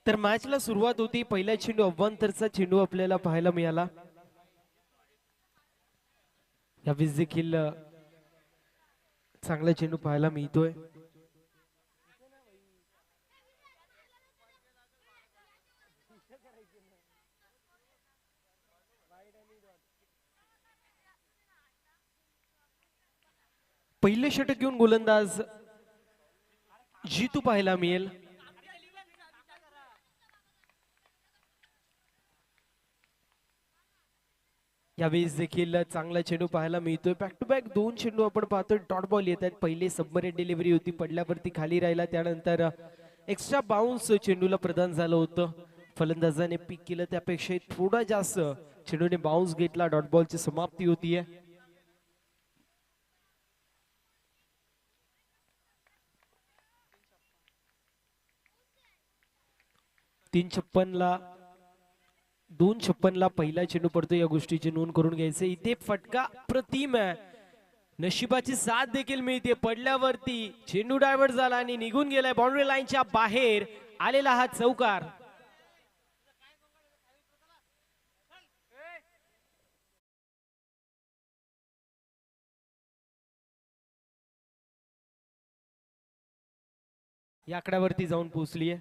तर मॅचला सुरुवात होती. पहिला चेंडू अव्वंतरचा चेंडू आपल्याला पाहायला मिळाला. यावेळेस देखील चांगला चेंडू पाहायला मिळतोय. पहिले षटक घेऊन गोलंदाज जीतू पाहायला मिळेल. यावेळेस देखील चांगला चेंडू पाहायला मिळतोय. बॅक टू बॅक दोन चेंडू आपण पाहतोय. डॉट बॉल येत आहेत. पहिले सबमरीन डिलिव्हरी होती, पडल्यावरती खाली राहिला, त्यानंतर एक्स्ट्रा बाउन्स चेंडूला प्रदान झालं होतं. फलंदाजाने पिक केलं, त्यापेक्षा थोडा जास्त चेंडूने बाउन्स घेतला. डॉट बॉलची समाप्ती होतीये. 2:56 पहिला चेंडू पडतो. या गोष्टीची नोंद करून घ्यायचे. इथे फटका प्रतिम आहे. नशिबाची साथ देखील मिळते. पडल्यावरती चेंडू डायव्हर्ट झाला आणि निघून गेलाय. बाउंड्री लाईनच्या बाहेर आलेला हा चौकार. या आकड्यावरती जाऊन पोहोचलीय.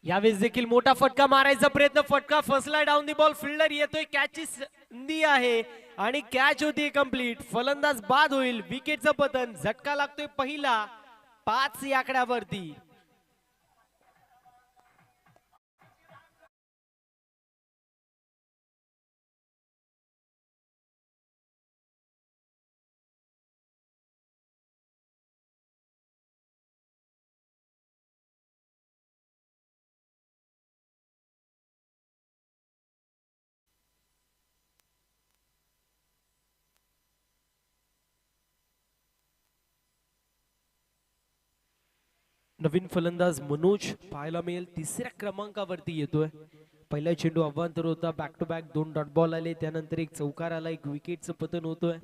यावेळेस देखील मोठा फटका मारायचा प्रयत्न. फटका फसलाय. Down the ball. फिल्डर येतोय. कॅचची संधी आहे आणि कॅच होती कंप्लीट. फलंदाज बाद होईल. विकेटचं पतन. झटका लागतोय पहिला. 5 या आकड्यावरती. नवीन फलंदाज मनोज पाहायला मिळेल. तिसऱ्या क्रमांकावरती येतोय. पहिला चेंडू अव्वंतर होता. Back to back 2 dot ball आले, त्यानंतर एक चौकार आला. एक विकेटचं पतन होतोय.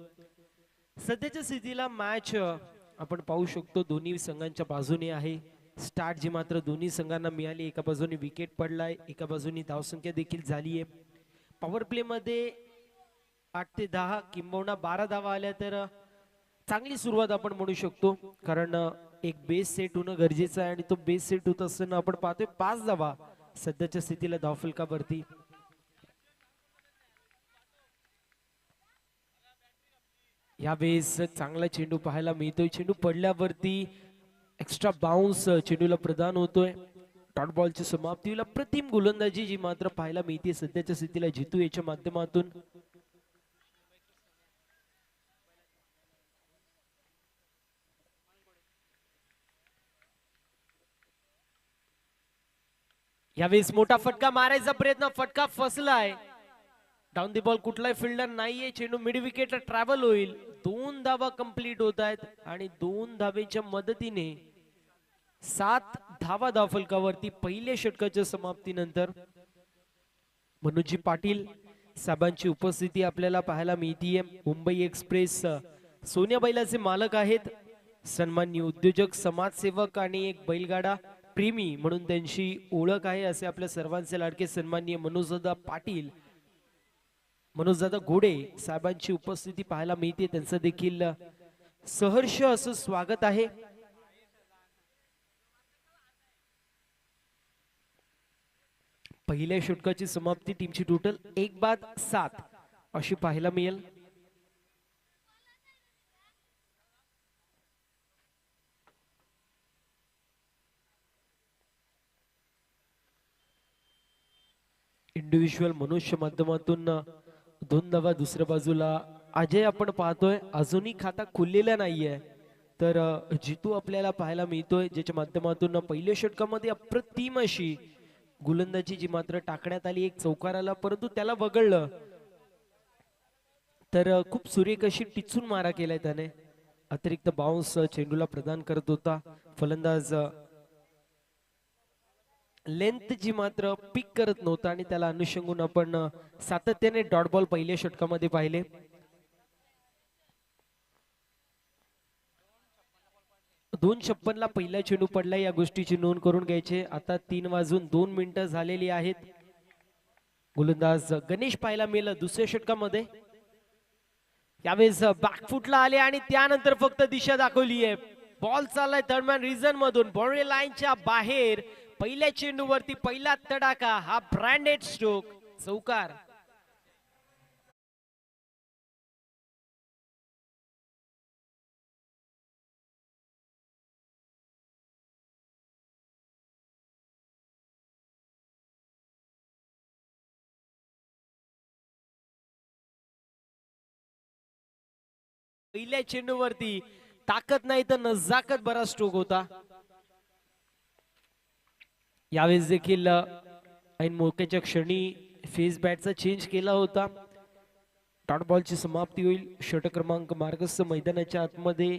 सध्याच्या स्थितीला मॅच आपण पाहू शकतो दोन्ही संघांच्या बाजूने आहे. स्टार्ट जी मात्र दोन्ही संघांना मिळाली. एका बाजूने विकेट पडलाय, एका बाजूने धावसंख्या देखील झाली आहे. पॉवर प्ले मध्ये 8 ते 10 किंबहुना 12 धावा आल्या तर चांगली सुरुवात आपण म्हणू शकतो. कारण एक बेस सेट होणं गरजेचं आहे आणि तो बेस सेट होत असताना आपण पाहतोय 5 धावा सध्याच्या स्थितीला धावफलकावरती. यावेळेस चांगला चेंडू पाहायला मिळतोय. चेंडू पडल्यावरती एक्स्ट्रा बाउन्स चेंडूला प्रदान होतोय. डॉट बॉलची समाप्तीला प्रतिम गोलंदाजी जी मात्र पाहायला मिळते सध्याच्या स्थितीला जितू याच्या माध्यमातून. यावेळेस मोठा फटका मारायचा प्रयत्न. फटका फसलाय. Down the ball. कुठलाही फिल्डर नाहीये. चेंडू मिड विकेटला ट्रॅव्हल होईल. 2 धावा कंप्लीट होत आहेत आणि 2 धावेच्या मदतीने 7 धावा धावफलकावरती पहिल्या षटकाच्या समाप्तीनंतर. मनोजी पाटील साहेबांची उपस्थिती आपल्याला पाहायला मिळतीये. मुंबई एक्सप्रेस सोन्या बैलाचे मालक आहेत. सन्माननीय उद्योजक, समाजसेवक आणि एक बैलगाडा प्रेमी म्हणून त्यांची ओळख आहे. असे आपल्या सर्वांचे लाडके सन्माननीय मनोजदादा पाटील, मनोजदादा घोडे साहेबांची उपस्थिती पाहायला मिळते. त्यांचं देखील सहर्ष असं स्वागत आहे. पहिल्या षटकाची समाप्ती टीमची टोटल 1-7 अशी पाहायला मिळेल. इंडिव्हिज्युअल मनोजच्या माध्यमातून 2 धावा. दुसऱ्या बाजूला अजय आपण पाहतोय अजूनही खाता खुललेला नाहीये. तर जितू आपल्याला पाहायला मिळतोय ज्याच्या माध्यमातून पहिल्या षटकामध्ये अप्रतिम अशी गोलंदाजी जी मात्र टाकण्यात आली. एक चौकार आला परंतु त्याला वगळलं. तर खूप सुरेख अशी टिचून मारा केलाय त्याने. अतिरिक्त बाउन्स चेंडूला प्रदान करत होता फलंदाज लेंथ जी मात्र पिक करत नव्हता आणि त्याला अनुषंगून आपण सातत्याने डॉट बॉल पहिल्या षटकामध्ये पाहिले. 2:56 ला पहिला चेंडू पडला, या गोष्टीची नोंद करून घ्यायचे. आता 3:02 झालेली आहेत. गोलंदाज गणेश पाहायला मिळाला दुसऱ्या षटकामध्ये. यावेळेस बॅकफुटला आले आणि त्यानंतर फक्त दिशा दाखवली आहे. बॉल चाललाय थर्डमॅन रिझन मधून बाउंड्री लाईनच्या बाहेर. पहिल्या चेंडूवरती पहिला तडाखा, हा ब्रँडेड स्ट्रोक, चौकार. पहिल्या चेंडूवरती ताकद नाही तर नजाकत बरा स्ट्रोक होता. यावेळेस देखील ऐन मोक्याच्या क्षणी फेस बॅटचा चेंज केला होता. डॉट बॉलची समाप्ती होईल. षटक क्रमांक मार्गस्थ मैदानाच्या आतमध्ये.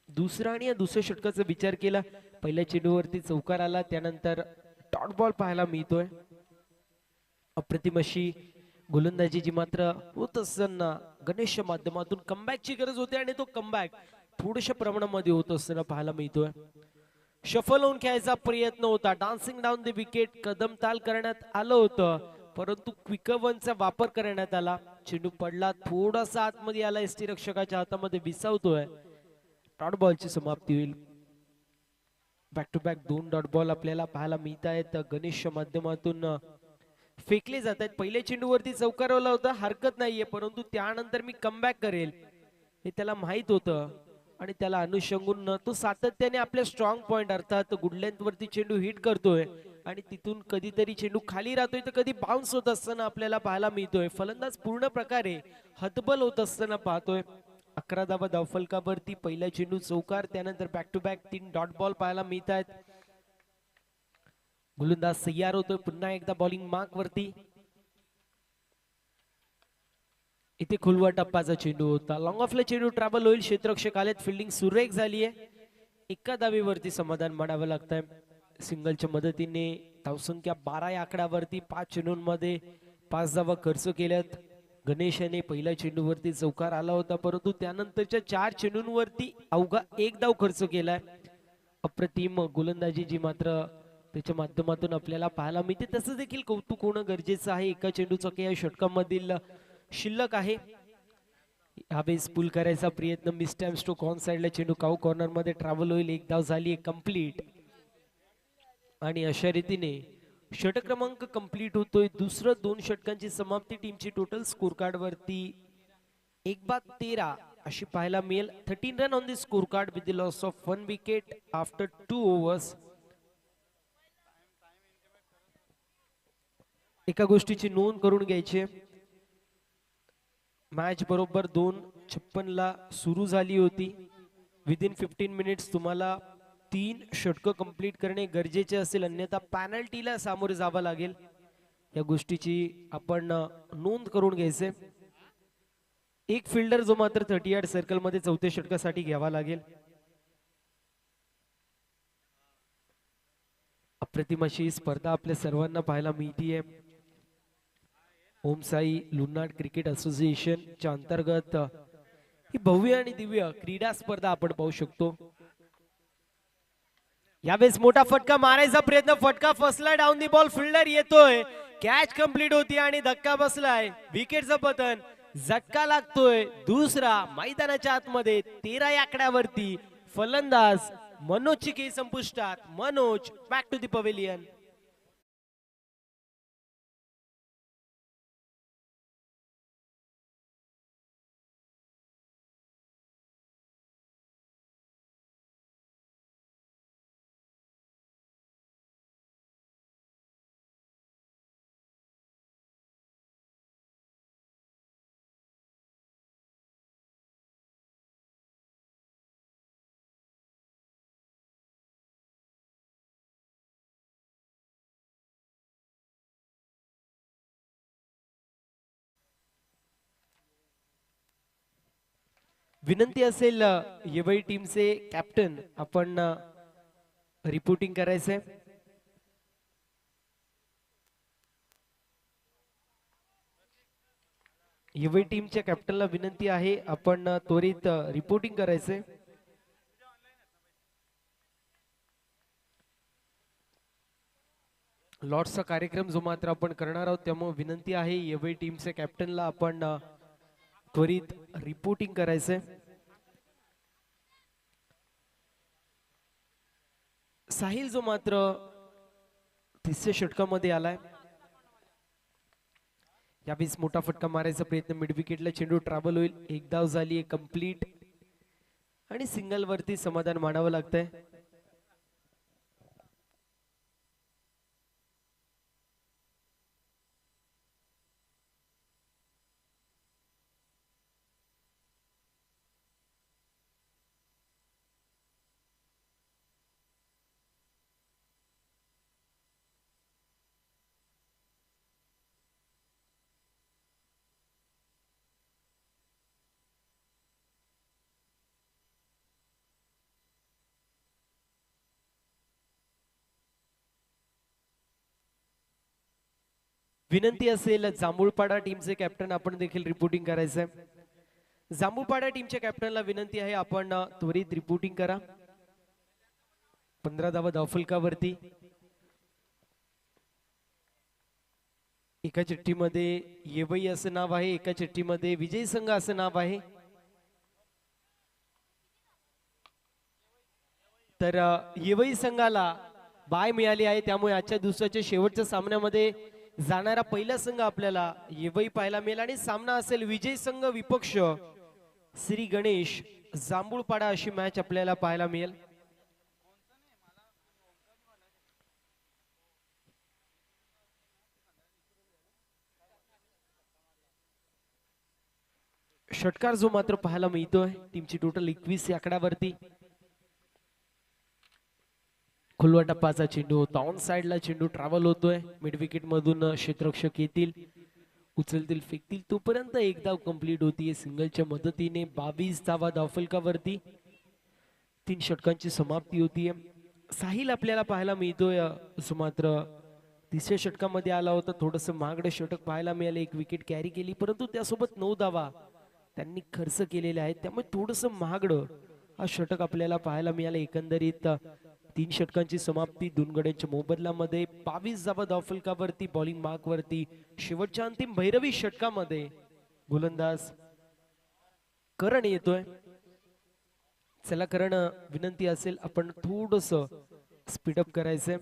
दुसरा आणि या दुसऱ्या षटकाचा विचार केला, पहिल्या चेंडूवरती चौकार आला, त्यानंतर डॉट बॉल पाहायला मिळतोय. अप्रतिम अशी गोलंदाजी जी मात्र होत असताना गणेशच्या माध्यमातून कमबॅकची गरज होती आणि तो कमबॅक थोड्याशा प्रमाणामध्ये होत असताना पाहायला मिळतोय. शफल होऊन खेळायचा प्रयत्न होता, dancing down the wicket Kadam ताल करण्यात आलं होतं, परंतु क्विकवनचा वापर करण्यात आला. चेंडू पडला, थोडासा आतमध्ये आला, यष्टीरक्षकाच्या हातामध्ये विसावतोय. डॉट बॉलची समाप्ती होईल. Back to back 2 dot ball आपल्याला पाहायला मिळत आहेत. गणेशच्या माध्यमातून फेकले जात आहेत. पहिल्या चेंडूवरती चौकारवला होता, हरकत नाहीये, परंतु त्यानंतर मी कमबॅक करेल हे त्याला माहित होतं आणि त्याला अनुषंगून तो सातत्याने आपल्या स्ट्रॉंग पॉइंट अर्थात गुड लेंथ वरती चेंडू हिट करतोय आणि तिथून कधीतरी चेंडू खाली राहतोय तर कधी बाउन्स होत असताना आपल्याला पाहायला मिळतोय. फलंदाज पूर्ण प्रकारे हतबल होत असताना पाहतोय. 11 धावा धावफलकावरती पहिला चेंडू चौकार, त्यानंतर back to back 3 dot ball पाहायला मिळत आहेत. गोलंदाज तयार होतोय पुन्हा एकदा बॉलिंग मार्क वरती. इथे खुलवा टप्पाचा चेंडू होता, लॉंग ऑफला चेंडू ट्रॅव्हल होईल. क्षेत्ररक्षक आलेत, फिल्डिंग सुरेख झाली आहे. एका धावेवरती समाधान मानावं लागतंय. सिंगलच्या मदतीने धावसंख्या 12 या आकड्यावरती 5 चेंडूंमध्ये 5 धावा खर्च केल्यात. गणेशाने पहिल्या चेंडूवरती चौकार आला होता, परंतु त्यानंतरच्या 4 चेंडूंवरती अवघा 1 धाव खर्च केलाय. अप्रतिम गोलंदाजी जी मात्र त्याच्या माध्यमातून आपल्याला पाहायला मिळते. तसं देखील कौतुक होणं गरजेचं आहे. एका चेंडूचा या षटकामधील शिल्लक आहे. यावेळेस पुल करायचा प्रयत्न, मिस टाइम स्ट्रोक ऑन साइडला, चेंडू काऊ कॉर्नर मध्ये ट्रॅव्हल होईल. 1 धाव झाली कंप्लीट आणि अशा रीतीने षटक क्रमांक कंप्लीट होतोय. दुसरं 2 षटकांची समाप्ती. टीमची टोटल स्कोर कार्ड वरती 1/13 अशी पाहायला मिळेल. 13 run on the score card with the loss of 1 wicket after 2 overs. एका गोष्टीची नोंद करून घ्यायची, मॅच बरोबर 2:56 ला सुरू झाली होती. विदिन 15 मिनिट्स तुम्हाला 3 षटक कंप्लीट करणे गरजेचे असेल, अन्यथा पॅनल्टीला सामोरे जावं लागेल. या गोष्टीची आपण नोंद करून घ्यायचे. एक फिल्डर जो मात्र 30 यार्ड सर्कल मध्ये चौथ्या षटकासाठी घ्यावा लागेल. अप्रतिम अशी स्पर्धा आपल्या सर्वांना पाहायला मिळतीये. ओम साई लुनाड क्रिकेट असोसिएशनच्या अंतर्गत ही भव्य आणि दिव्य क्रीडा स्पर्धा आपण पाहू शकतो. यावेळेस मोठा फटका मारायचा प्रयत्न, फटका फसला, डाऊन दी बॉल, फिल्डर येतोय, कॅच कंप्लीट होती आणि धक्का बसलाय. विकेटचं पतन, झटका लागतोय. दुसरा मैदानाच्या आतमध्ये 13 या आकड्यावरती. फलंदाज मनोजची केस संपुष्टात. Manoj back to the pavilion. विनंती असेल येवई टीमचे कॅप्टन आपण रिपोर्टिंग करायचंय. युवी टीमच्या कॅप्टनला विनंती आहे आपण त्वरित रिपोर्टिंग करायचे. लॉर्ड्सचा कार्यक्रम जो मात्र आपण करणार आहोत त्यामुळे विनंती आहे युवी टीमच्या कॅप्टनला आपण त्वरित रिपोर्टिंग करायचंय. साहिल जो मात्र तिसऱ्या षटकामध्ये आलाय, यावेळेस मोठा फटका मारायचा प्रयत्न, मिड विकेटला चेंडू ट्रॅव्हल होईल, एक धाव झाली आहे कंप्लीट आणि सिंगल वरती समाधान मानावं लागतंय. विनंती असेल जांभूळपाडा टीमचे कॅप्टन आपण देखील रिपोर्टिंग करायचंय. जांभूळपाडा टीमच्या कॅप्टनला विनंती आहे आपण त्वरित रिपोर्टिंग करा. 15 धावा धावफलकावरती. एका चिठ्ठीमध्ये येवई असं नाव आहे, एका चिठ्ठीमध्ये विजय संघ असं नाव आहे. तर येवई संघाला बाय मिळाली आहे, त्यामुळे आजच्या दिवसाच्या शेवटच्या सामन्यामध्ये जाणारा पहिला संघ आपल्याला येवई पाहायला मिळेल आणि सामना असेल विजय संघ विपक्ष श्री गणेश जांभूळपाडा अशी मॅच आपल्याला पाहायला मिळेल. षटकार जो मात्र पाहायला मिळतोय टीमची टोटल 21 या आकड्यावरती. खुलवा टप्पाचा चेंडू होता, ऑन साइडला चेंडू ट्रॅव्हल होतोय, मिड विकेट मधून क्षेत्ररक्षक येतील, उचलतील, फेकतील, तोपर्यंत एक धाव कंप्लीट होतीये सिंगलच्या मदतीने. 22 धावा धावफलकावरती, 3 षटकांची समाप्ती होतीये. साहिल आपल्याला पाहायला मिळतोय, मात्र तिसऱ्या षटकामध्ये आला होता, थोडस महागडं षटक पाहायला मिळालं, एक विकेट कॅरी केली, परंतु त्यासोबत 9 धावा त्यांनी खर्च केलेल्या आहेत, त्यामुळे थोडस महागडं हा षटक आपल्याला पाहायला मिळालं. एकंदरीत 3 षटकांची समाप्ती, 2 गड्यांच्या मोबदल्यामध्ये 22 धावा धावफलकावरती, बॉलिंग मार्क वरती. शेवटच्या अंतिम भैरवी षटकामध्ये गोलंदाज करण येतोय. चला करण, विनंती असेल आपण थोडस स्पीडअप करायचंय.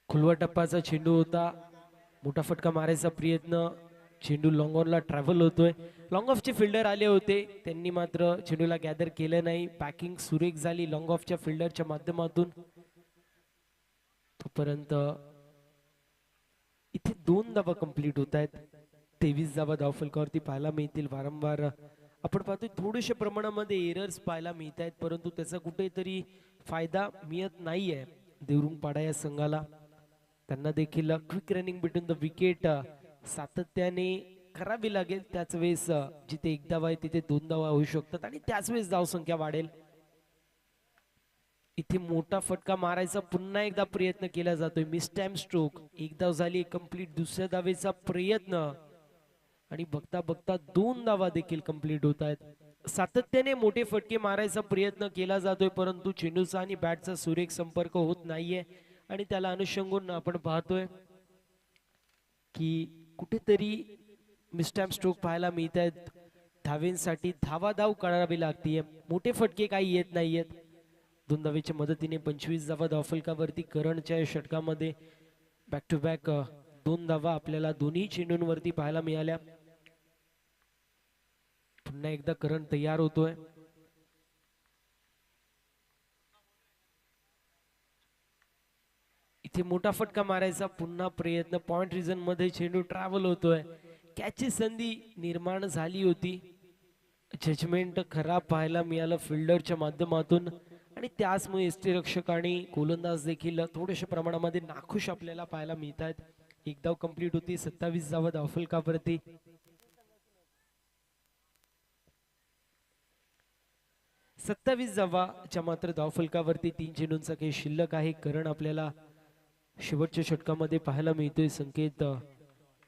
खुलवा टप्पाचा चेंडू होता, मोठा फटका मारायचा प्रयत्न, चेंडू लॉंग ऑनला ट्रॅव्हल होतोय. लॉंग ऑफचे फिल्डर आले होते, त्यांनी मात्र चेंडूला गॅदर केलं नाही. पॅकिंग सुरेख झाली लॉंग ऑफच्या फिल्डरच्या माध्यमातून. तोपर्यंत इथे 2 धावा कंप्लीट होत आहेत. 23 धावा धावफलकावरती पाहायला मिळतील. वारंवार आपण पाहतोय थोड्याशा प्रमाणामध्ये एरर्स पाहायला मिळत आहेत, परंतु त्याचा कुठेतरी फायदा मिळत नाहीये देवरुंगपाडा या संघाला. त्यांना देखील quick running between the wicket सातत्याने करावी लागेल. त्याच वेळेस जिथे 1 धावा आहे तिथे 2 धावा होऊ शकतात आणि त्याच वेळेस धावसंख्या वाढेल. इथे मोठा फटका मारायचा पुन्हा एकदा प्रयत्न केला जातोय, मिस टाइम स्ट्रोक. 1 धाव झाली कंप्लीट, दुसऱ्या धावेचा प्रयत्न आणि बघता बघता 2 धावा देखील कंप्लीट होत आहेत. सातत्याने मोठे फटके मारायचा प्रयत्न केला जातोय, परंतु चेंडूचा आणि बॅटचा सुरेख संपर्क होत नाहीये आणि त्याला अनुषंगून आपण पाहतोय की कुठेतरी मिसटाइम स्ट्रोक पाहायला मिळत आहेत. धावेंसाठी धावाधाव करावी लागतीये, मोठे फटके काही येत नाहीयेत. 2 धावेच्या मदतीने 25 धावा धावफलकावरती. करणच्या षटकामध्ये बॅक टू बॅक 2 धावा आपल्याला दोन्ही चेंडूंवरती पाहायला मिळाल्या. पुन्हा एकदा करण तयार होतोय. इथे मोठा फटका मारायचा पुन्हा प्रयत्न. पॉइंट रिजन मध्ये चेंडू ट्रॅव्हल होतोय. कॅचची संधी निर्माण झाली होती. जजमेंट खराब पाहायला मिळालं फिल्डरच्या माध्यमातून आणि त्याचमुळे यष्टीरक्षक आणि गोलंदाज देखील थोड्याशा प्रमाणामध्ये नाखुश आपल्याला पाहायला मिळत आहेत. एक धाव कंप्लीट होती. 27 धावा धावफलकावरती. 27 धावाच्या मात्र धावफलकावरती 3 चेंडूंचा काही शिल्लक आहे. करण आपल्याला शेवटच्या षटकामध्ये पाहायला मिळतोय. संकेत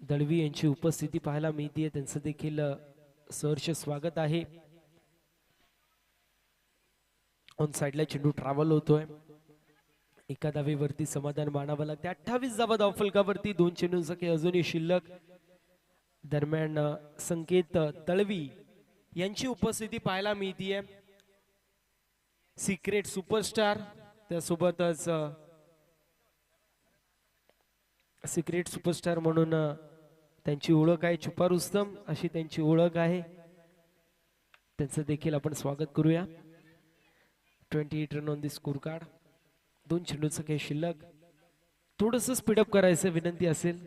दळवी यांची उपस्थिती पाहायला मिळते. त्यांचं देखील सहर्ष स्वागत आहे. ऑन साइडला चेंडू ट्रॅव्हल होतोय. एका धावेवरती समाधान मानावं लागते. 28 धावा धावफलकावरती 2 चेंडूंचा काही अजूनही शिल्लक. दरम्यान संकेत दळवी यांची उपस्थिती पाहायला मिळतीये. सिक्रेट सुपरस्टार त्यासोबतच सिक्रेट सुपरस्टार म्हणून त्यांची ओळख आहे. छुपा रुस्तम अशी त्यांची ओळख आहे. त्यांचं देखील आपण स्वागत करूया. 28 run on the score card. 2 चेंडूंचं काही शिल्लक. थोडस स्पीडअप करायचं विनंती असेल.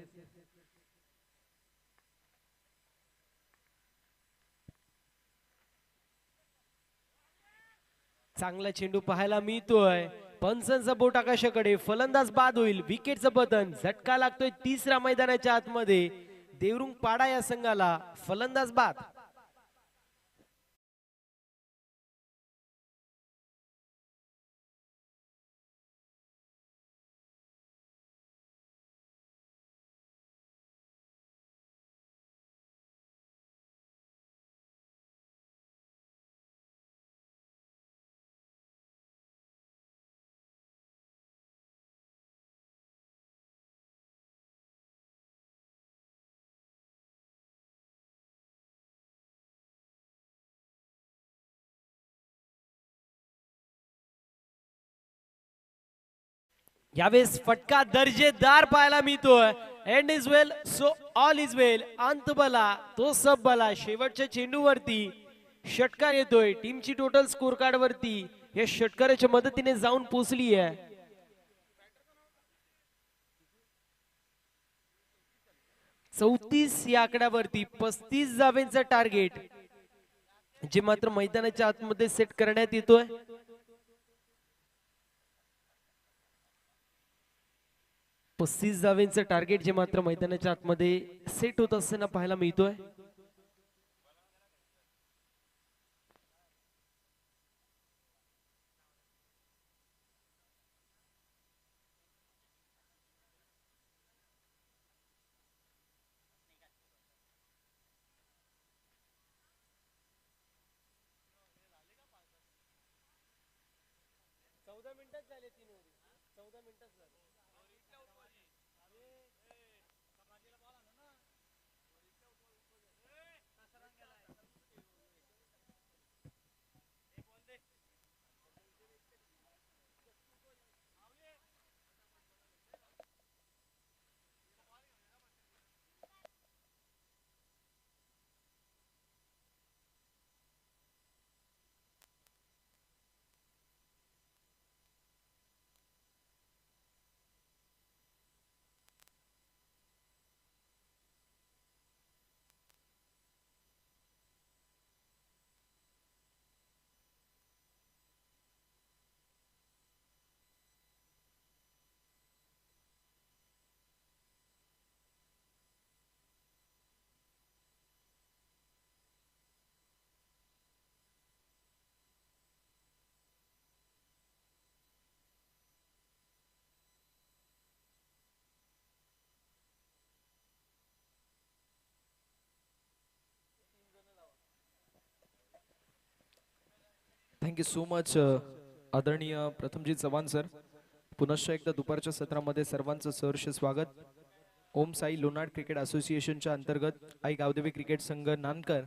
चांगला चेंडू पाहायला मिळतोय. पंचांचा बोट आकाशाकडे. फलंदाज बाद होईल. विकेटचं पतन. झटका लागतोय 3रा मैदानाच्या आतमध्ये. देवरुंग पाडा या संघाला. फलंदाज बाद. यावेळेस फटका दर्जेदार पाहायला मिळतोय. End is well so all is well. अंत भला तो सब भला. शेवटच्या चेंडूवरती षटकार येतोय. टीमची टोटल स्कोर कार्ड वरती या षटकाराच्या मदतीने जाऊन पोहोचली आहे. चौतीस या आकड्यावरती 35 धावांचा टार्गेट जे मात्र मैदानाच्या आतमध्ये सेट करण्यात येतोय. 35 धावांचं टार्गेट जे मात्र मैदानाच्या आतमध्ये सेट होत असताना पाहायला मिळतोय. थँक्यू सो मच आदरणीय प्रथमजीत चव्हाण सर. पुनश्च एकदा दुपारच्या सत्रामध्ये सर्वांचं सहर्ष स्वागत. ओम साई लोणाड क्रिकेट असोसिएशनच्या अंतर्गत आई गावदेवी क्रिकेट संघ नानकर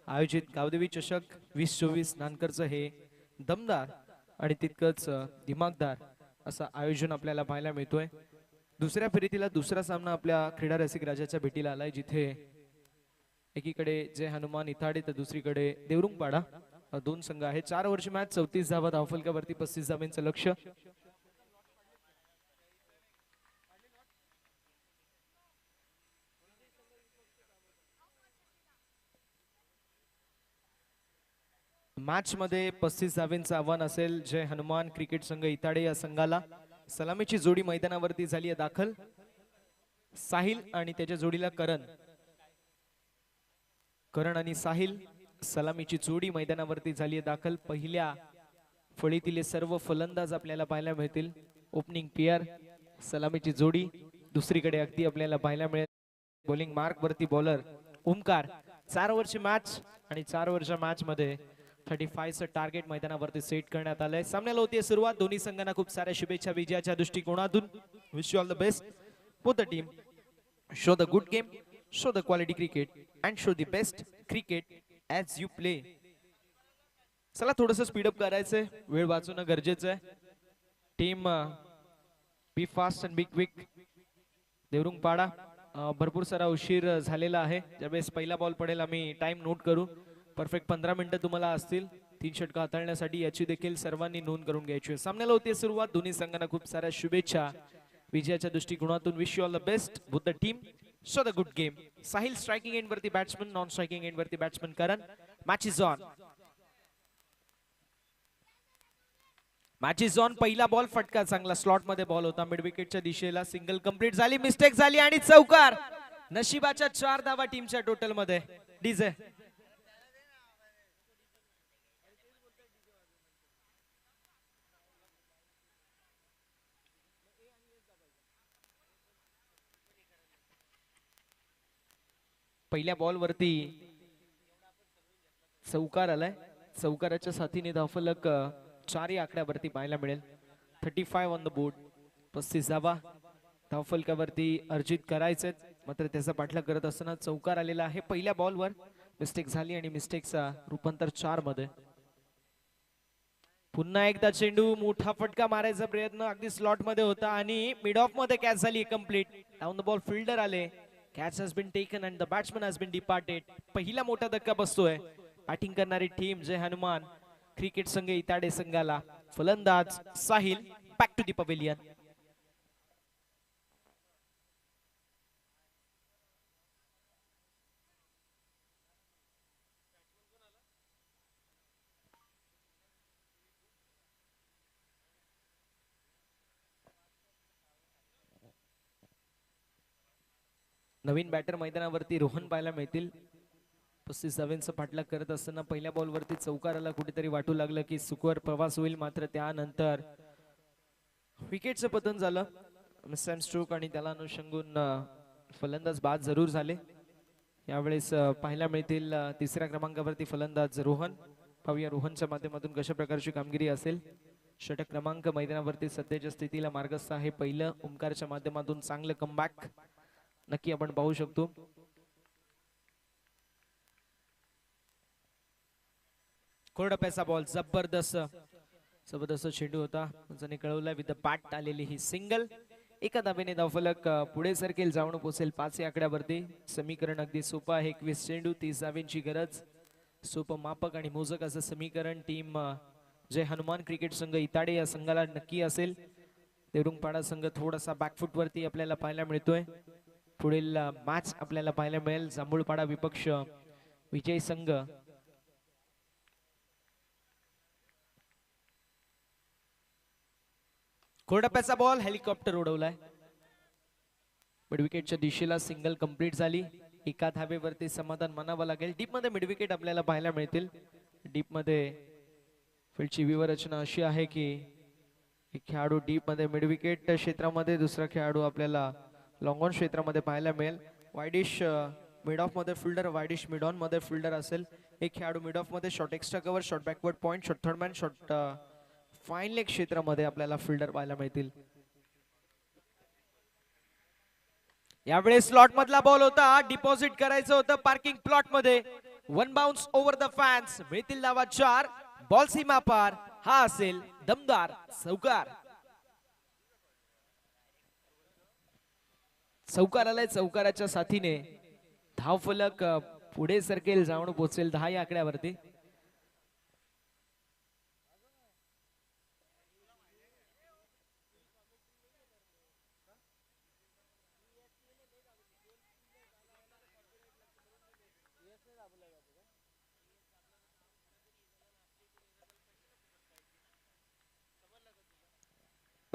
आयोजित गावदेवी चषक 2024 नानकरचं हे दमदार आणि तितकंच दिमागदार असं आयोजन आपल्याला पाहायला मिळतोय. दुसऱ्या फेरीतीला दुसरा सामना आपल्या क्रीडा रसिक राजाच्या भेटीला आलाय, जिथे एकीकडे जय हनुमान इथाडे तर दुसरीकडे देवरुंगपाडा. 2 संघ आहेत. 4 ओव्हरची मॅच. 34 धावा धावफलकावरती 35 धावांचं लक्ष. मॅच मध्ये 35 धावेंचं आव्हान असेल जय हनुमान क्रिकेट संघ इताडे या संघाला. सलामीची जोडी मैदानावरती झाली आहे दाखल. साहिल आणि त्याच्या जोडीला करण. करण आणि साहिल सलामीची जोडी मैदानावरती झाली आहे दाखल. पहिल्या फळीतील सर्व फलंदाज आपल्याला पाहायला मिळतील. ओपनिंग पेअर सलामीची जोडी. दुसरीकडे अगदी आपल्याला पाहायला मिळेल बॉलिंग मार्क वरती बॉलर ओमकार. 4 ओव्हरची मॅच आणि 4 ओव्हरच्या मॅच मध्ये 35चं टार्गेट मैदानावरती सेट करण्यात आलंय. सामन्याला होती सुरुवात. दोन्ही संघांना खूप साऱ्या शुभेच्छा विजयाच्या दृष्टिकोनातून. Wish you all the best. Both the team show the good game, show the quality cricket and show the best cricket as you play. चला थोडंसं स्पीडअप करायचंय, वेळ वाचवणं गरजेचं आहे. Team be fast and be quick. Devrung Pada भरपूर सारा उशीर झालेला आहे. ज्यावेळेस पहिला बॉल पडेल आम्ही टाइम नोट करू. परफेक्ट 15 मिनिटं तुम्हाला असतील 3 षटकं हाताळण्यासाठी. याची देखील सर्वांनी नोंद करून घ्यायची आहे. सामन्याला होती सुरुवात. दोन्ही संघांना खूप साऱ्या शुभेच्छा विजयाच्या दृष्टिकोनातून. Wish you all the best both the team. Show the good game. Sahil striking end वरती बॅट्समन, नॉन स्ट्रायकिंग एंड वरती batsman Karan. Match is on. Match is on. पहिला बॉल फटका चांगला स्लॉट मध्ये बॉल होता. मिड विकेटच्या दिशेला सिंगल कंप्लीट झाली. Mistake झाली आणि चौकार. नशिबाच्या 4 धावा टीमच्या टोटल मध्ये. डीजे पहिल्या बॉल वरती चौकार आलाय. चौकाराच्या साथीने धावफलक 4 या आकड्यावरती पाहायला मिळेल. 35 ऑन द बोर्ड. 35 धावा धावफलकावरती अर्जित करायचे. मात्र त्याचा पाठलाग करत असताना चौकार आलेला आहे. पहिल्या बॉलवर मिस्टेक झाली आणि मिस्टेकचा रूपांतर 4 मध्ये. पुन्हा एकदा चेंडू. मोठा फटका मारायचा प्रयत्न अगदी स्लॉट मध्ये होता आणि मिड ऑफ मध्ये कॅच झाली complete. Down the ball fielder आले. Catch has been taken and the batsman has been departed. पहिला मोठा धक्का बसतोय. बॅटिंग करणारी टीम जय हनुमान क्रिकेट संघ इताडे संघाला. फलंदाज Sahil back to the pavilion. नवीन बॅटर मैदानावरती रोहन पाहायला मिळतील. 35 धावेंचा पाठलाग करत असताना पहिल्या बॉल वरती चौकाराला कुठेतरी वाटू लागलं की सुखवर प्रवास होईल. मात्र त्यानंतर विकेटचं पतन झालं. मिस स्ट्रोक आणि त्याला अनुषंगून फलंदाज बाद जरूर झाले. यावेळेस पाहायला मिळतील 3ऱ्या क्रमांकावरती फलंदाज रोहन. पाहूया रोहनच्या माध्यमातून कशा प्रकारची कामगिरी असेल. षटक क्रमांक मैदानावरती सध्याच्या स्थितीला मार्गस्थ आहे. पहिलं ओमकारच्या माध्यमातून चांगलं कमबॅक नक्की आपण पाहू शकतो. कोरडा पैसा बॉल. जबरदस्त चेंडू होता. ज्याने कळवलं विथ द बॅट आलेली ही सिंगल. एका धावेने धावफलक पुढे सरकेल, जाऊन पोहोचेल 5 या आकड्यावरती. समीकरण अगदी सोपं आहे. 21 चेंडू 30 धावेंची गरज. सोपं मापक आणि मोजक असं समीकरण टीम जय हनुमान क्रिकेट संघ इताडे या संघाला नक्की असेल. देवरुंगपाडा संघ थोडासा बॅकफुट वरती आपल्याला पाहायला मिळतोय. पुढील मॅच आपल्याला पाहायला मिळेल जांभूळपाडा विपक्ष विजय संघ. कोरडा बॉल. हेलिकॉप्टर उडवलाय. मिड विकेटच्या दिशेला सिंगल कंप्लीट झाली. एका धावेवरती समाधान मानावं लागेल. डीप मध्ये मिड विकेट आपल्याला पाहायला मिळतील. डीप मध्ये फील्डची व्यूहरचना अशी आहे की एक खेळाडू डीप मध्ये मिड विकेट क्षेत्रामध्ये, दुसरा खेळाडू आपल्याला लॉंग ऑन क्षेत्रामध्ये पाहायला मिळेल. वायडिश मिड ऑफ मध्ये फिल्डर, वायडिश मिड ऑन मध्ये फिल्डर असेल. एक खेळाडू मिड ऑफ मध्ये short extra cover, short backward point, short third man, short fine leg क्षेत्रामध्ये आपल्याला फिल्डर पाहायला मिळतील. यावेळेस स्लॉट मधला बॉल होता. डिपॉझिट करायचं होतं पार्किंग प्लॉट मध्ये. 1 बाउन्स ओव्हर द फॅन्स. मिळतील धावा 4. बॉल सीमा पार. हा असेल दमदार चौकार. चौकार आलाय. चौकाराच्या साथीने धावफलक पुढे सरकेल, जाऊन पोहोचेल 10 या आकड्यावरती.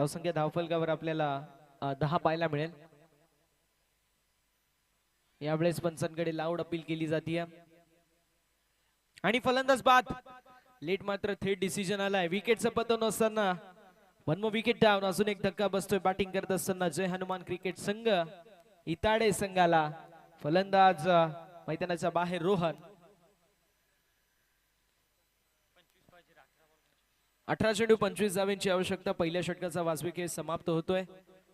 धावसंख्या धावफलकावर आपल्याला 10 पाहायला मिळेल. यावेळेस पंचांकडे लाऊड अपील केली जाते आणि फलंदाज बाद. लेट मात्र थेट डिसिजन आलाय. विकेटचं पतन असताना 1 more विकेट डाऊन. अजून एक धक्का बसतोय बॅटिंग करत असताना जय हनुमान क्रिकेट संघ इताडे संघाला. फलंदाज मैदानाच्या बाहेर रोहन. 18 चेंडू 25 धावांची आवश्यकता. पहिल्या षटकाचा वाजवी खेळ समाप्त होतोय.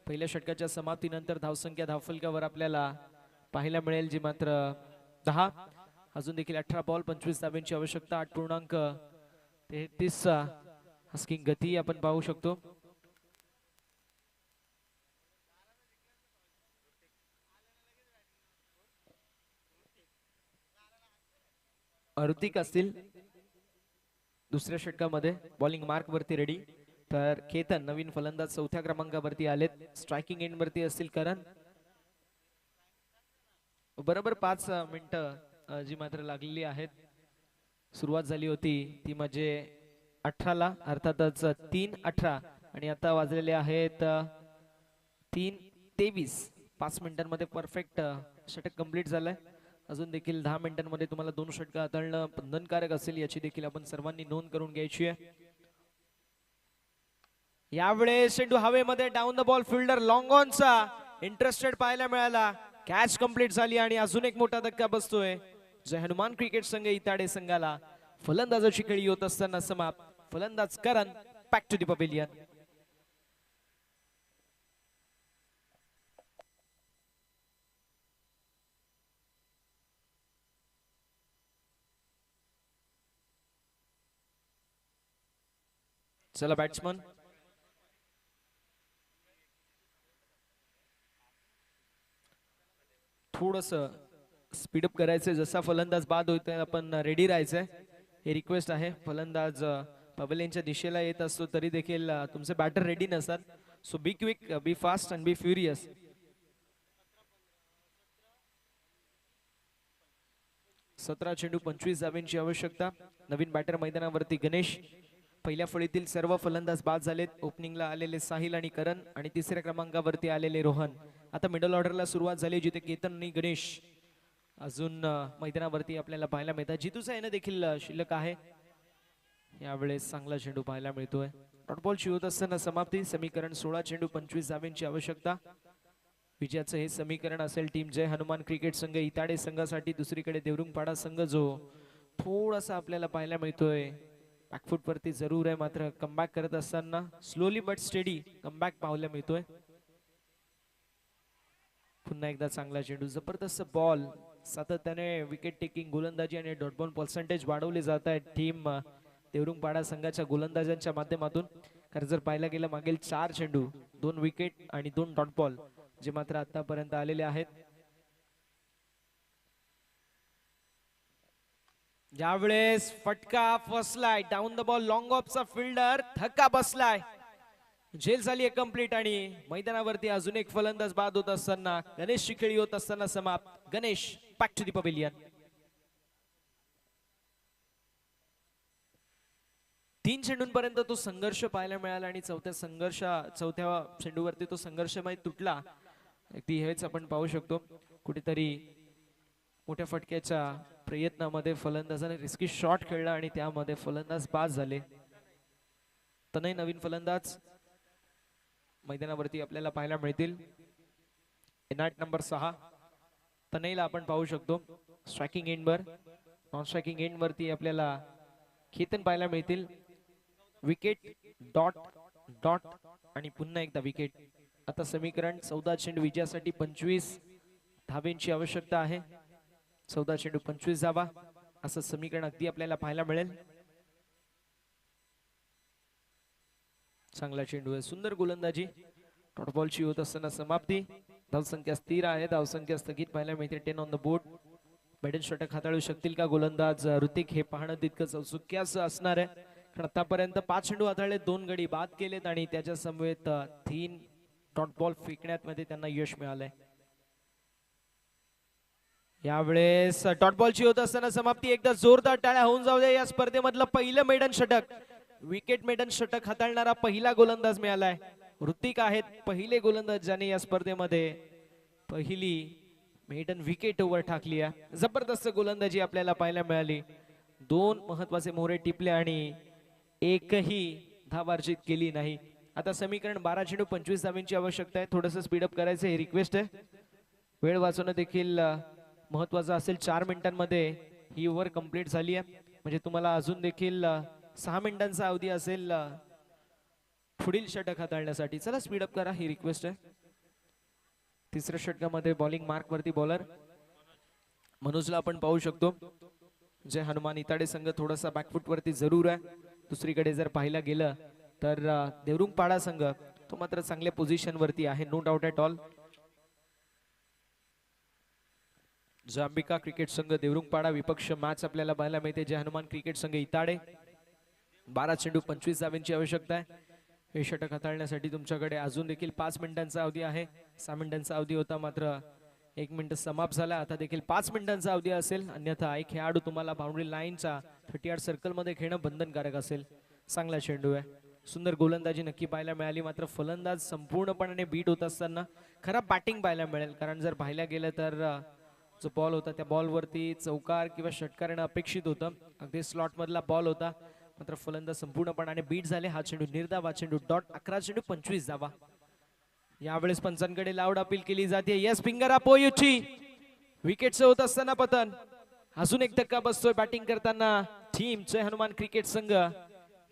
पहिल्या षटकाच्या समाप्तीनंतर धावसंख्या धावफलकावर आपल्याला पाहायला मिळेल जी मात्र 10. अजून देखील 18 बॉल 25 धावांची आवश्यकता. 8.33 हस्किंग गती आपण पाहू शकतो. ऋतिक असतील दुसऱ्या षटकामध्ये बॉलिंग मार्क वरती रेडी. तर केतन नवीन फलंदाज 4थ्या क्रमांकावरती आलेत. स्ट्रायकिंग एंड वरती असतील करण. बरोबर 5 मिनिटं जी मात्र लागलेली आहेत. सुरुवात झाली होती ती म्हणजे 18ला अर्थातच 3:18 आणि आता वाजलेले आहेत 3:23. 5 मिनिटांमध्ये परफेक्ट षटक कंप्लीट झालंय. अजून देखील 10 मिनिटांमध्ये तुम्हाला 2 षटक हाताळणं बंधनकारक असेल याची देखील आपण सर्वांनी नोंद करून घ्यायची आहे. यावेळेस चेंडू हवेमध्ये down the ball fielder long ऑनचा इंटरेस्टेड पाहायला मिळाला. कॅच कंप्लीट झाली आणि अजून एक मोठा धक्का बसतोय जय हनुमान क्रिकेट संघ इताडे संघाला. फलंदाजाची खेळी होत असताना समाप्त. फलंदाज करण बॅक टू द पवेलियन. चला बॅट्समन थोडस स्पीडअप करायचंय. जसा फलंदाज बाद होतोय आपण रेडी राहायचंय हे रिक्वेस्ट आहे. फलंदाज पवेलियनच्या दिशेला येत असतो तरी देखील तुमचे बॅटर रेडी नसतात. So be quick, be fast and be furious. सतरा चेंडू 25 धावांची आवश्यकता. नवीन बॅटर मैदानावरती गणेश. पहिल्या फळीतील सर्व फलंदाज बाद झालेत. ओपनिंगला आलेले साहिल आणि करण आणि तिसऱ्या क्रमांकावरती आलेले रोहन. आता मिडल ऑर्डरला सुरुवात झाली जिथे केतन आणि गणेश अजून मैदानावरती आपल्याला पाहायला मिळतात. जितूचा येणं देखील शिल्लक आहे. यावेळेस चांगला चेंडू पाहायला मिळतोय. डॉट बॉलची होत असताना समाप्ती. समीकरण 16 चेंडू 25 धावांची आवश्यकता. विजयाचं हे समीकरण असेल टीम जय हनुमान क्रिकेट संघ इताडे संघासाठी. दुसरीकडे देवरुंगपाडा संघ जो थोडासा आपल्याला पाहायला मिळतोय बॅकफूट वरती जरूर आहे मात्र कमबॅक करत असताना स्लोली बट स्टेडी कमबॅक पाहायला मिळतोय. पुन्हा एकदा चांगला चेंडू. जबरदस्त बॉल. सातत्याने विकेट टेकिंग गोलंदाजी आणि डॉट बॉल पर्सेंटेज वाढवले जात आहेत टीम देवरुंगपाडा संघाच्या गोलंदाजांच्या माध्यमातून. कारण जर पाहायला गेलं मागील 4 चेंडू 2 विकेट आणि 2 डॉट बॉल जे मात्र आतापर्यंत आलेले आहेत. यावेळेस फटका फसलाय. डाऊन द बॉल लॉंग ऑफचा फिल्डर धक्का बसलाय. झेल झाली कंप्लीट आणि मैदानावरती अजून एक फलंदाज बाद होत असताना गणेशची खेळी होत असताना समाप्त. Ganesh back to the pavilion. 3 चेंडूंपर्यंत तो संघर्ष पाहायला मिळाला आणि चौथ्या चेंडूवरती तो संघर्षमय तुटला. अगदी हेच आपण पाहू शकतो. कुठेतरी मोठ्या फटक्याच्या प्रयत्नामध्ये फलंदाजाने रिस्की शॉट खेळला आणि त्यामध्ये फलंदाज बाद झाले. तनय नवीन फलंदाज मैदानावरती आपल्याला पाहायला मिळतील. एनआट नंबर 6 तनयला आपण पाहू शकतो. स्ट्रायकिंग एंडवर नॉन स्ट्रायकिंग एंड वरती आपल्याला केतन पाहायला मिळतील. विकेट डॉट डॉट आणि पुन्हा एकदा विकेट. आता समीकरण 14 चेंडू विजयासाठी 25 धावांची आवश्यकता आहे. 14 चेंडू 25 धावा असं समीकरण अगदी आपल्याला पाहायला मिळेल. चांगला चेंडू आहे. सुंदर गोलंदाजी. डॉट बॉलची होत असताना समाप्ती. धावसंख्या स्थिर आहे. धावसंख्या स्थगित पाहायला मिळते. 10 ऑन द बोर्ड. मेडन षटक हाताळू शकतील का गोलंदाज ऋतिक हे पाहणं तितकंच औत्सुक्याचं असणार आहे. कारण आतापर्यंत 5 चेंडू हाताळले 2 गडी बाद केलेत आणि त्याच्या समवेत 3 डॉट बॉल फेकण्यात मध्ये त्यांना यश मिळालंय. यावेळेस डॉट बॉलची होत असताना समाप्ती. एकदा जोरदार टाळ्या होऊन जाऊ द्या. या स्पर्धेमधलं पहिलं मेडन षटक. विकेट मेडन षटक हाताळणारा पहिला गोलंदाज मिळालाय. ऋतिक आहेत पहिले गोलंदाज ज्याने या स्पर्धेमध्ये पहिली मेडन विकेट ओव्हर टाकली आहे. जबरदस्त गोलंदाजी आपल्याला पाहायला मिळाली. 2 महत्वाचे मोहरे टिपले आणि एकही धाव अर्जित केली नाही. आता समीकरण 12 चेंडू 25 धावांची आवश्यकता आहे. थोडंसं स्पीडअप करायचं हे रिक्वेस्ट आहे. वेळ वाचवणं देखील महत्वाचं असेल. 4 मिनिटांमध्ये ही ओव्हर कंप्लीट झाली आहे. म्हणजे तुम्हाला अजून देखील 6 मिनिटांचा अवधी असेल पुढील षटक हाताळण्यासाठी. चला स्पीडअप करा ही रिक्वेस्ट आहे. तिसऱ्या षटकामध्ये बॉलिंग मार्क वरती बॉलर मनोजला आपण पाहू शकतो. जय हनुमान इताडे संघ थोडासा बॅकफुट वरती जरूर आहे. दुसरीकडे जर पाहायला गेलं तर देवरुंग पाडा संघ तो मात्र चांगल्या पोझिशन वरती आहे. No doubt at all. Jambika cricket संघ देवरुंग पाडा विपक्ष मॅच आपल्याला पाहायला मिळते. जय हनुमान क्रिकेट संघ इताडे. 12 चेंडू 25 धावांची आवश्यकता आहे. हे षटक हाताळण्यासाठी तुमच्याकडे अजून देखील 5 मिनिटांचा अवधी आहे. 6 मिनिटांचा अवधी होता मात्र 1 मिनिट समाप्त झाला. आता देखील 5 मिनिटांचा अवधी असेल. अन्यथा एक खेळाडू तुम्हाला बाउंड्री लाईनच्या 30 सर्कल मध्ये खेळणं बंधनकारक असेल. चांगला चेंडू आहे. सुंदर गोलंदाजी नक्की पाहायला मिळाली. मात्र फलंदाज संपूर्णपणे बीट होत असताना खराब बॅटिंग पाहायला मिळेल. कारण जर पाहायला गेलं तर जो बॉल होता त्या बॉलवरती चौकार किंवा षटकार येणं अपेक्षित होतं. अगदी स्लॉट मधला बॉल होता मात्र फलंदाज संपूर्णपणे बीट झाले. हा चेंडू निर्धाव. हा चेंडू डॉट. 11 चेंडू 25 धावा. यावेळेस पंचांकडे लाऊड अपील केली जाते. यस फिंगर पोयुची विकेटचं होत असताना पतन. अजून एक धक्का बसतोय बॅटिंग करताना टीम जय हनुमान क्रिकेट संघ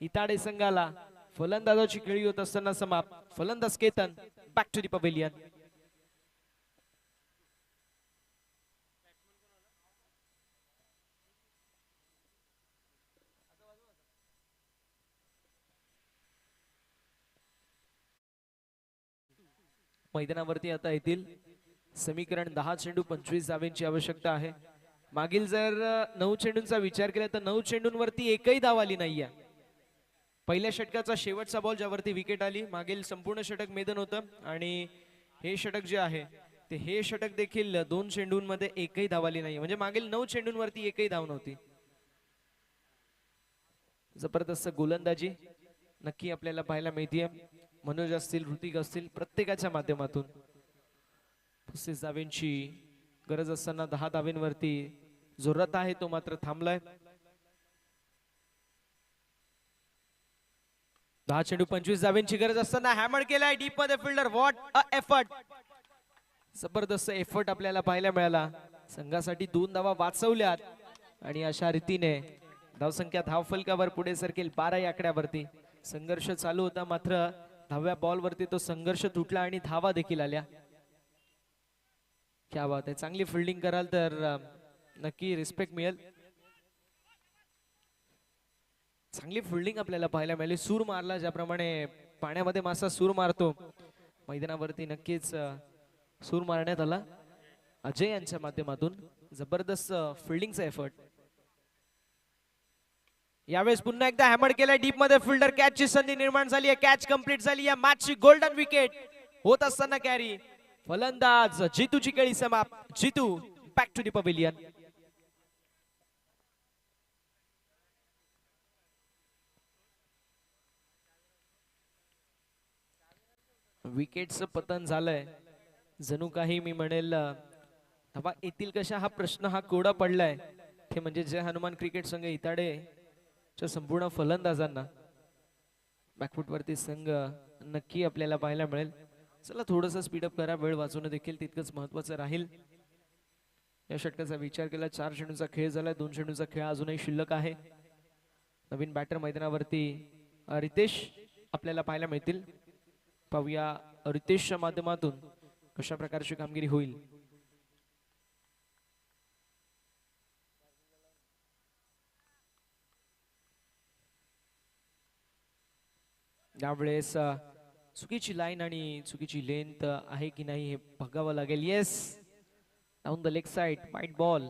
इताडे संघाला. फलंदाजाची खेळी होत असताना समाप्त. फलंदाज Ketan back to the pavilion. मैदानावरती आता येतील. समीकरण 10 चेंडू 25 धावांची आवश्यकता आहे. मागील जर 9 चेंडूंचा विचार केला तर 9 चेंडूंवरती एकही धाव आली नाहीये. पहिल्या षटकाचा शेवटचा बॉल ज्यावरती विकेट आली. मागील संपूर्ण षटक मेदन होतं आणि हे षटक जे आहे ते हे षटक देखील 2 चेंडूंमध्ये एकही धाव आली नाही. म्हणजे मागील 9 चेंडूंवरती एकही धाव नव्हती. जबरदस्त गोलंदाजी नक्की आपल्याला पाहायला मिळते. मनोज असतील ऋतिक असतील प्रत्येकाच्या माध्यमातून 35 धावांची गरज असताना 10 धावांवरती जोरात आहे तो मात्र थांबलाय. 10 चेंडू 25 धावांची गरज असताना हॅमर केलाय डीप मध्ये फिल्डर. What a effort. जबरदस्त एफर्ट आपल्याला पाहायला मिळाला. संघासाठी 2 धावा वाचवल्यात आणि अशा रीतीने धावसंख्या धावफलकावर पुढे सरकेल 12 या आकड्यावरती. संघर्ष चालू होता मात्र 10व्या बॉल वरती तो संघर्ष तुटला आणि धावा देखील आल्या. क्या बात आहे. चांगली फिल्डिंग कराल तर नक्की रिस्पेक्ट मिळेल. चांगली फिल्डिंग आपल्याला पाहायला मिळाली. सूर मारला ज्याप्रमाणे पाण्यामध्ये मासा सूर मारतो मैदानावरती नक्कीच सूर मारण्यात आला अजय यांच्या माध्यमातून. जबरदस्त फिल्डिंगचा एफर्ट. यावेळेस पुन्हा एकदा हॅमर केलाय डीप मध्ये फिल्डर. कॅचची संधी निर्माण झाली आहे. कॅच कंप्लीट झाली. या मॅचची गोल्डन विकेट होत असताना कॅरी. फलंदाज जितूची खेळी समाप्त. जितू बॅक टू द पवेलियन. विकेटचं पतन झालंय. जणू काही मी म्हणेल धावा येतील कशा हा प्रश्न हा कोडा पडलाय. ते म्हणजे जय हनुमान क्रिकेट संघ इताडे च्या संपूर्ण फलंदाजांना. बॅकफुट वरती संघ नक्की आपल्याला पाहायला मिळेल. चला थोडंसं स्पीडअप करा. वेळ वाचवणं देखील तितकंच महत्वाचं राहील. या षटकाचा विचार केला 4 चेंडूचा खेळ झालाय. 2 चेंडूचा खेळ अजूनही शिल्लक आहे. नवीन बॅटर मैदानावरती रितेश आपल्याला पाहायला मिळतील. पाहूया रितेशच्या माध्यमातून कशा प्रकारची कामगिरी होईल. यावेळेस चुकीची लाईन आणि चुकीची लेंथ आहे की नाही हे बघावं लागेल. Yes down the leg side वाईट बॉल.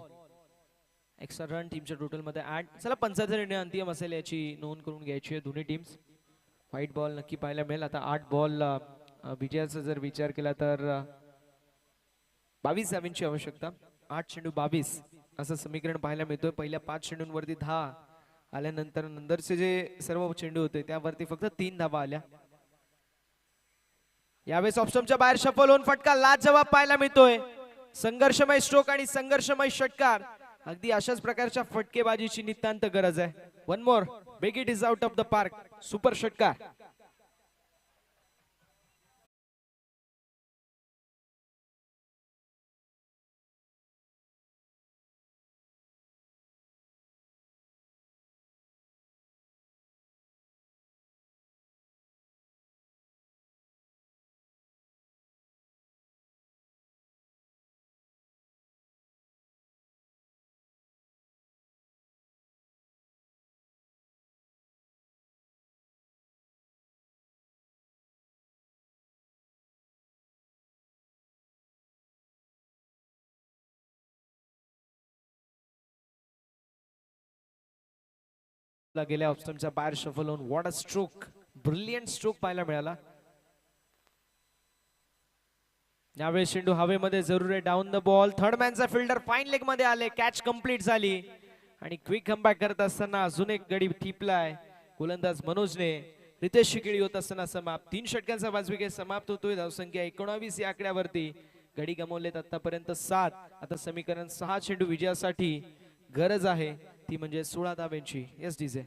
एक्स्ट्रा रन टीमच्या टोटल मध्ये ऍड. चला 75 रन अंतिम असेल याची नोंद करून घ्यायची आहे दोन्ही टीम्स. व्हाईट बॉल नक्की पाहायला मिळेल. आता 8 बॉल विजयाचा जर विचार केला तर 22 धावांची आवश्यकता. 8 चेंडू 22 असं समीकरण पाहायला मिळतोय. पहिल्या 5 चेंडूंवरती 10 आल्यानंतर नंतरचे जे सर्व चेंडू होते त्यावरती फक्त 3 धावा आल्या. यावेळेस ऑप्शनच्या बाहेर शफल होऊन फटका लाजवाब पाहायला मिळतोय. संघर्षमय स्ट्रोक आणि संघर्षमय षटकार, अगदी अशाच प्रकारच्या फटकेबाजीची नितांत गरज आहे. One more, big it is out of the park, super षटकार. गेल्या ऑप्शनच्या बाहेर शफल होऊन what a stroke, brilliant stroke पाहायला मिळाला. यावेळेस चेंडू हवेमध्ये जरूर आहे. डाऊन द बॉल, थर्ड मॅनचा फिल्डर फाईन लेग मध्ये आले, कॅच कंप्लीट झाली आणि क्विक कमबॅक करत असताना अजून एक गडी टिपलाय गोलंदाज मनोजने. रितेश शिकेळी होत असताना समाप्त. 3 षटकांचा 5 विकेट समाप्त होतोय. धावसंख्या 19 या आकड्यावरती. गडी गमावलेत आतापर्यंत 7. आता समीकरण 6 चेंडू विजयासाठी गरज आहे, ती म्हणजे 16 धाब्यांची. Yes DJ.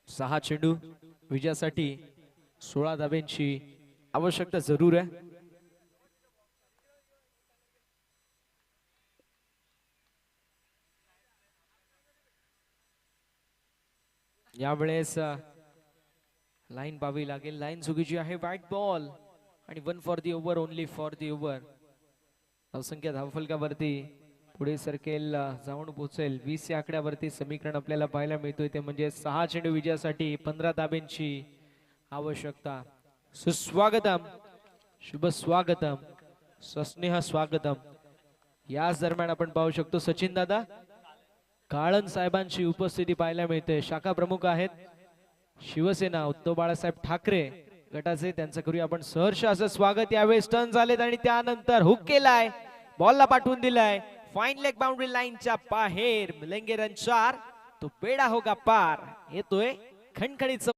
सहा चेंडू विजयासाठी 16 धाब्यांची आवश्यकता जरूर आहे. यावेळेस लाईन पाहावी लागेल. लाईन चुकीची आहे. व्हाईट बॉल आणि 1 for the over, only for the over. धावसंख्या धावफलकावरती पुढे सरकेल, जाऊन पोहोचेल 20 या आकड्यावरती. समीकरण आपल्याला पाहायला मिळतोय ते म्हणजे 6 चेंडू विजयासाठी 15 धाब्यांची आवश्यकता. सुस्वागतम, शुभ स्वागतम, सस्नेह स्वागतम. याच दरम्यान आपण पाहू शकतो सचिन दादा काळन साहेबांची उपस्थिती पाहायला मिळते. शाखा प्रमुख आहेत शिवसेना उद्धव बाळासाहेब ठाकरे गटाचे. त्यांचं करूया आपण सहर्ष असं स्वागत. यावेळेस टर्न झालेत आणि त्यानंतर हुक केलाय, बॉलला पाठवून दिलाय फाईन लेग बाउंड्री लाईनच्या बाहेर. मिलेंगे रन 4, तो बेडा होगा पार. येतोय खणखणीत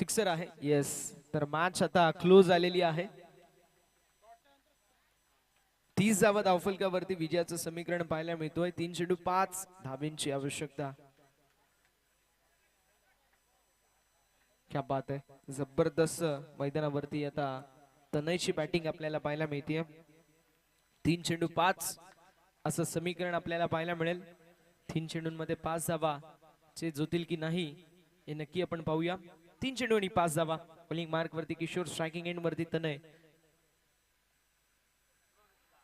सिक्सर आहे. येस, तर मॅच आता क्लोज झालेली आहे. 30 धावा धावफलकावरती विजयाचं समीकरण पाहायला मिळतोय. 3 चेंडू 5 धाब्यांची आवश्यकता. क्या बात आहे, जबरदस्त मैदानावरती आता तनयची बॅटिंग आपल्याला पाहायला मिळते. 3 चेंडू 5 असं समीकरण आपल्याला पाहायला मिळेल. 3 चेंडूंमध्ये 5 धावा चे जोतील की नाही हे नक्की आपण पाहूया. 3 चेंडू आणि 5 धावा. बॉलिंग मार्क वरती किशोर, स्ट्रायकिंग एंड वरती तनय.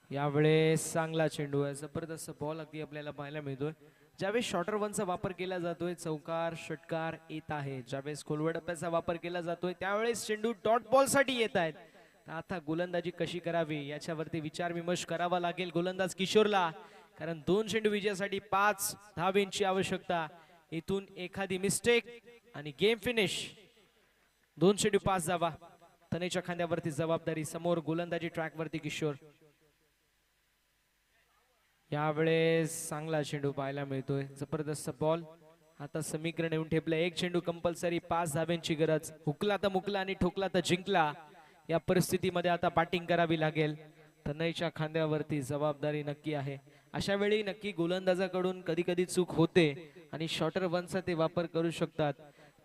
यावेळेस चांगला चेंडू आहे, जबरदस्त बॉल अगदी आपल्याला पाहायला मिळतोय. ज्यावेळेस शॉर्टर वनचा वापर केला जातोय, चौकार षटकार येत आहे. ज्यावेळेस खोलवर डप्प्याचा वापर केला जातोय त्यावेळेस चेंडू डॉट बॉल साठी येत आहेत. आता गोलंदाजी कशी करावी याच्यावरती विचार विमर्श करावा लागेल गोलंदाज किशोरला, कारण 2 चेंडू विजयासाठी 5 धावेंची आवश्यकता. इथून एखादी मिस्टेक आणि गेम फिनिश. 2 चेंडू 5 धावा. तनेच्या खांद्यावरती जबाबदारी. समोर गोलंदाजी ट्रॅक वरती किशोर. यावेळेस चांगला चेंडू पाहायला मिळतोय, जबरदस्त बॉल. आता समीकरण येऊन ठेपलं. 1 चेंडू कंपल्सरी, 5 धाब्यांची गरज. हुकला तर मुकला आणि ठोकला तर जिंकला. या परिस्थितीमध्ये आता बॅटिंग करावी लागेल. तनयच्या खांद्यावरती जबाबदारी नक्की आहे. अशा वेळी नक्की गोलंदाजाकडून कधी कधी चूक होते आणि शॉर्टर वनचा ते वापर करू शकतात.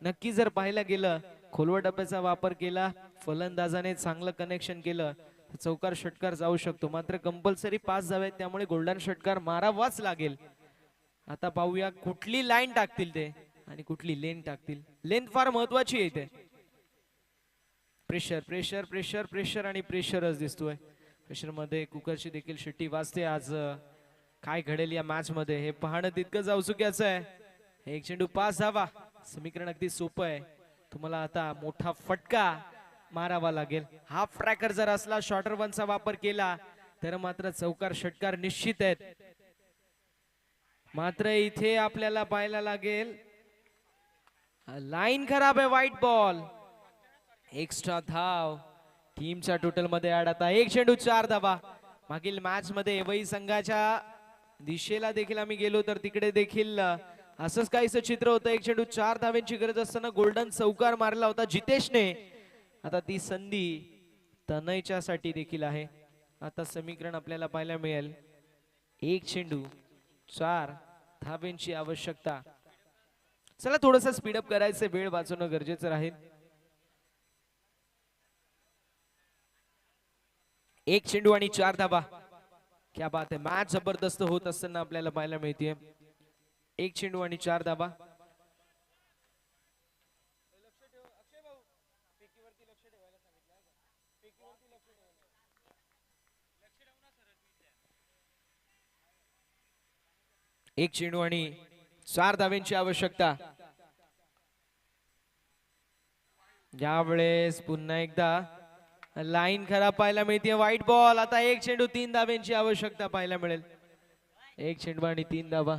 नक्की जर पाहायला गेलं, खोलवर डब्याचा वापर केला, फलंदाजाने चांगलं कनेक्शन केलं, चौकार षटकार जाऊ शकतो. मात्र कंपल्सरी 5 धावे आहेत, त्यामुळे गोल्डन षटकार मारावाच लागेल. आता पाहूया कुठली लाईन टाकतील ते आणि कुठली लेन टाकतील. लेंथ फार महत्वाची आहे इथे. प्रेशर प्रेशर प्रेशर प्रेशर आणि प्रेशरच दिसतोय. प्रेशर मध्ये कुकरची देखील शिट्टी वाजते. आज काय घडेल या मॅच मध्ये हे पाहणं तितकंच औत्सुक्याचं आहे. 1 चेंडू 5 धावा. समीकरण अगदी सोपं आहे. तुम्हाला आता मोठा फटका मारावा लागेल. हाफ ट्रॅकर जर असला, शॉर्टर वनचा वापर केला तर मात्र चौकार षटकार निश्चित आहेत. मात्र इथे आपल्याला पाहायला लागेल लाईन खराब आहे. White ball. एक्स्ट्रा धाव टीमच्या टोटल मध्ये ऍड. आता 1 चेंडू 4 धावा. मागील मॅच मध्ये वही संघाच्या दिशेला देखील आम्ही गेलो तर तिकडे देखील असंच काहीच चित्र होतं. 1 चेंडू 4 धाव्यांची गरज असताना गोल्डन चौकार मारला होता जितेशने. आता ती संधी तनयच्या साठी देखील आहे. आता समीकरण आपल्याला पाहायला मिळेल 1 चेंडू 4 धाब्यांची आवश्यकता. चला थोडस स्पीडअप करायचं, वेळ वाचवणं गरजेचं राहील. 1 चेंडू आणि 4 धाबा. क्या बात आहे. मॅच जबरदस्त होत असताना आपल्याला पाहायला मिळते. 1 चेंडू आणि 4 धाबा. एक चेंडू आणि 4 धाव्यांची आवश्यकता. यावेळेस पुन्हा एकदा लाईन खराब पाहायला मिळते. White ball. आता 1 चेंडू 3 धाव्यांची आवश्यकता पाहायला मिळेल. 1 चेंडू आणि 3 धावा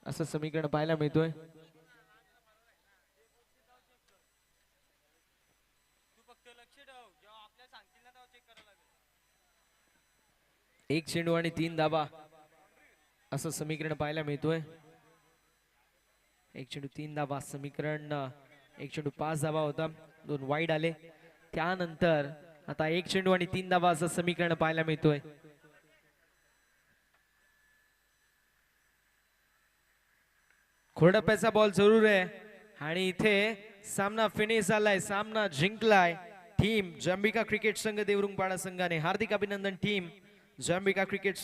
असं समीकरण पाहायला मिळतोय. एक चेंडू आणि 3 धावा असं समीकरण पाहायला मिळतोय. 1 चेंडू 3 धावा समीकरण. 1 चेंडू 5 धावा होता, 2 वाईड आले. त्यानंतर आता 1 चेंडू आणि 3 धावा असं समीकरण पाहायला मिळतोय. खोडप्याचा बॉल जरूर आहे आणि इथे सामना फिनिश झालाय. सामना जिंकलाय टीम जांबिका क्रिकेट संघ देवरुंगपाडा संघाने. हार्दिक अभिनंदन टीम जांबिका क्रिकेट